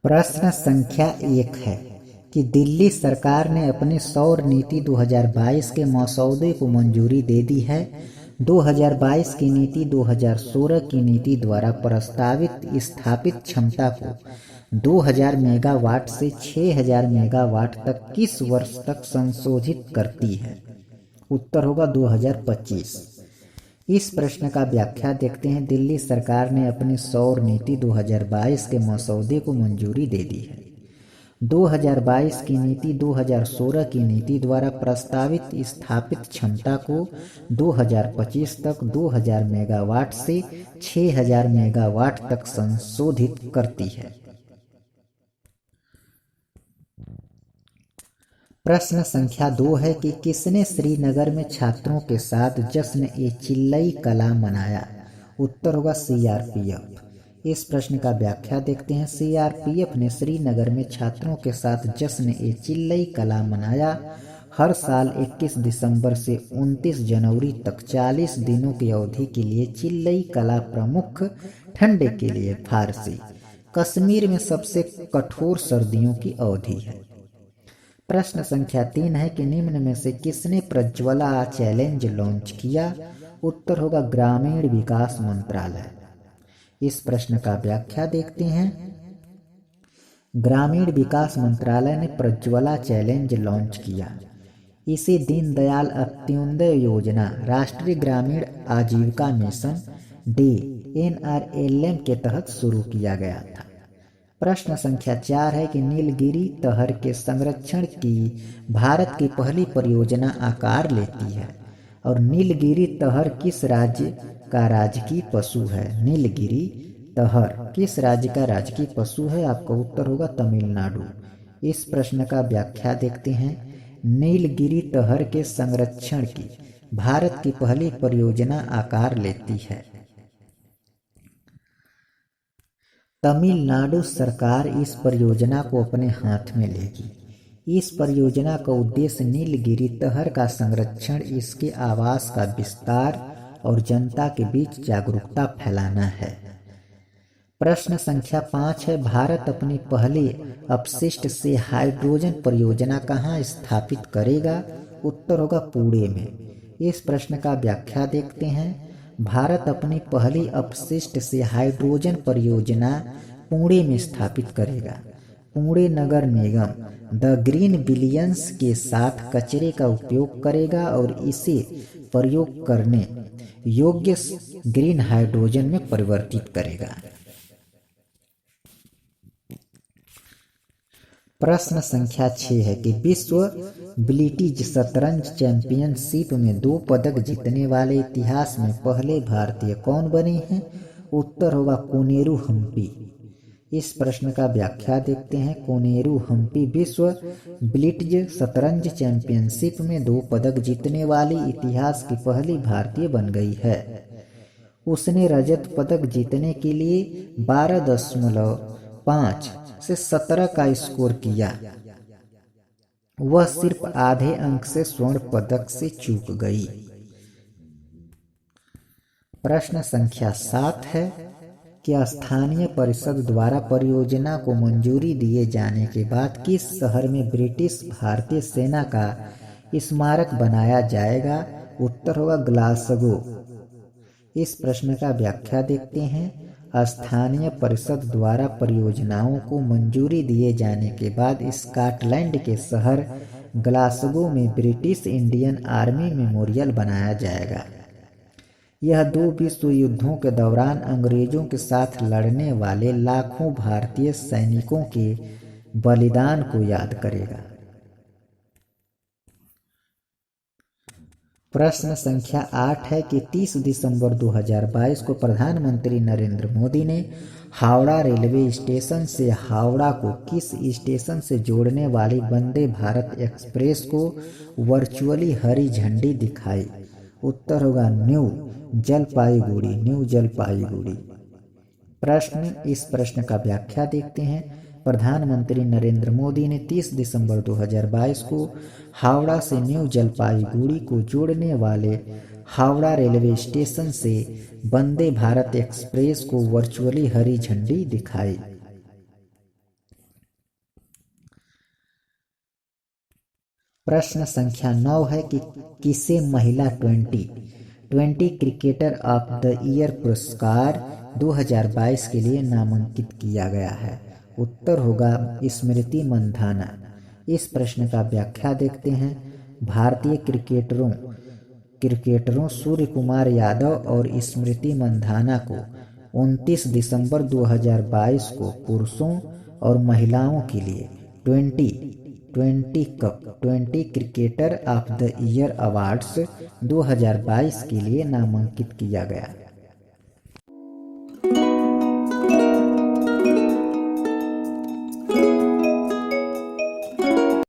प्रश्न संख्या 1 है कि दिल्ली सरकार ने अपनी सौर नीति 2022 के मसौदे को मंजूरी दे दी है। 2022 की नीति 2016 की नीति द्वारा प्रस्तावित स्थापित क्षमता को 2000 मेगावाट से 6000 मेगावाट तक किस वर्ष तक संशोधित करती है? उत्तर होगा 2025। इस प्रश्न का व्याख्या देखते हैं। दिल्ली सरकार ने अपनी सौर नीति 2022 के मसौदे को मंजूरी दे दी है। 2022 की नीति 2016 की नीति द्वारा प्रस्तावित स्थापित क्षमता को 2025 तक 2000 मेगावाट से 6000 मेगावाट तक संशोधित करती है। प्रश्न संख्या 2 है कि किसने श्रीनगर में छात्रों के साथ जश्न-ए-चिल्लई कला मनाया? उत्तर होगा सीआरपीएफ। इस प्रश्न का व्याख्या देखते हैं। सीआरपीएफ ने श्रीनगर में छात्रों के साथ जश्न-ए-चिल्लई कला मनाया। हर साल 21 दिसंबर से 29 जनवरी तक 40 दिनों की अवधि के लिए चिल्लई कला प्रमुख ठंडे के लिए फारसी कश्मीर में सबसे कठोर सर्दियों की अवधि है। प्रश्न संख्या 3 है कि निम्न में से किसने प्रज्वला चैलेंज लॉन्च किया? उत्तर होगा ग्रामीण विकास मंत्रालय। इस प्रश्न का व्याख्या देखते हैं। ग्रामीण विकास मंत्रालय ने प्रज्वला चैलेंज लॉन्च किया। इसे दीनदयाल अंत्योदय योजना, राष्ट्रीय ग्रामीण आजीविका मिशन DNRLM के तहत शुरू किया गया था। प्रश्न संख्या 4 है कि नीलगिरी तहर के संरक्षण की भारत की पहली परियोजना आकार लेती है और नीलगिरी तहर किस राज्य का राजकीय पशु है? नीलगिरी तहर किस राज्य का राजकीय पशु है? आपका उत्तर होगा तमिलनाडु। इस प्रश्न का व्याख्या देखते हैं। नीलगिरी तहर के संरक्षण की भारत की पहली परियोजना आकार लेती है। तमिलनाडु सरकार इस परियोजना को अपने हाथ में लेगी। इस परियोजना का उद्देश्य नीलगिरी तहर का संरक्षण, इसके आवास का विस्तार और जनता के बीच जागरूकता फैलाना है। प्रश्न संख्या 5 है, भारत अपनी पहली अपशिष्ट से हाइड्रोजन परियोजना कहाँ स्थापित करेगा? उत्तर होगा पुणे में। इस प्रश्न का व्याख्या देखते हैं। भारत अपनी पहली अपशिष्ट से हाइड्रोजन परियोजना पुणे में स्थापित करेगा। पुणे नगर निगम द ग्रीन बिलियंस के साथ कचरे का उपयोग करेगा और इसे प्रयोग करने योग्य ग्रीन हाइड्रोजन में परिवर्तित करेगा। प्रश्न संख्या 6 है कि विश्व ब्लिट्ज शतरंज चैंपियनशिप में 2 पदक जीतने वाले इतिहास में पहले भारतीय कौन बने हैं? उत्तर होगा कोनेरू हम्पी। इस प्रश्न का व्याख्या देखते हैं। कोनेरू हम्पी विश्व ब्लिट्ज शतरंज चैंपियनशिप में 2 पदक जीतने वाली इतिहास की पहली भारतीय बन गई है। उसने रजत पदक जीतने के लिए 12.5 से 17 का स्कोर किया। वह सिर्फ आधे अंक से स्वर्ण पदक से चूक गई। प्रश्न संख्या 7 है कि स्थानीय परिषद द्वारा परियोजना को मंजूरी दिए जाने के बाद किस शहर में ब्रिटिश भारतीय सेना का स्मारक बनाया जाएगा? उत्तर होगा ग्लासगो। इस प्रश्न का व्याख्या देखते हैं। स्थानीय परिषद द्वारा परियोजनाओं को मंजूरी दिए जाने के बाद स्कॉटलैंड के शहर ग्लासगो में ब्रिटिश इंडियन आर्मी मेमोरियल बनाया जाएगा। यह 2 विश्व युद्धों के दौरान अंग्रेजों के साथ लड़ने वाले लाखों भारतीय सैनिकों के बलिदान को याद करेगा। प्रश्न संख्या 8 है कि 30 दिसंबर 2022 को प्रधानमंत्री नरेंद्र मोदी ने हावड़ा रेलवे स्टेशन से हावड़ा को किस स्टेशन से जोड़ने वाली वंदे भारत एक्सप्रेस को वर्चुअली हरी झंडी दिखाई? उत्तर होगा न्यू जलपाईगुड़ी। इस प्रश्न का व्याख्या देखते हैं। प्रधानमंत्री नरेंद्र मोदी ने 30 दिसंबर 2022 को हावड़ा से न्यू जलपाईगुड़ी को जोड़ने वाले हावड़ा रेलवे स्टेशन से वंदे भारत एक्सप्रेस को वर्चुअली हरी झंडी दिखाई। प्रश्न संख्या 9 है कि किसे महिला 20 क्रिकेटर ऑफ द ईयर पुरस्कार 2022 के लिए नामांकित किया गया है। उत्तर होगा स्मृति मंधाना। इस प्रश्न का व्याख्या देखते हैं। भारतीय क्रिकेटरों सूर्य कुमार यादव और स्मृति मंधाना को 29 दिसंबर 2022 को पुरुषों और महिलाओं के लिए 20 cricketer of the year awards 2022 के लिए नामांकित किया गया।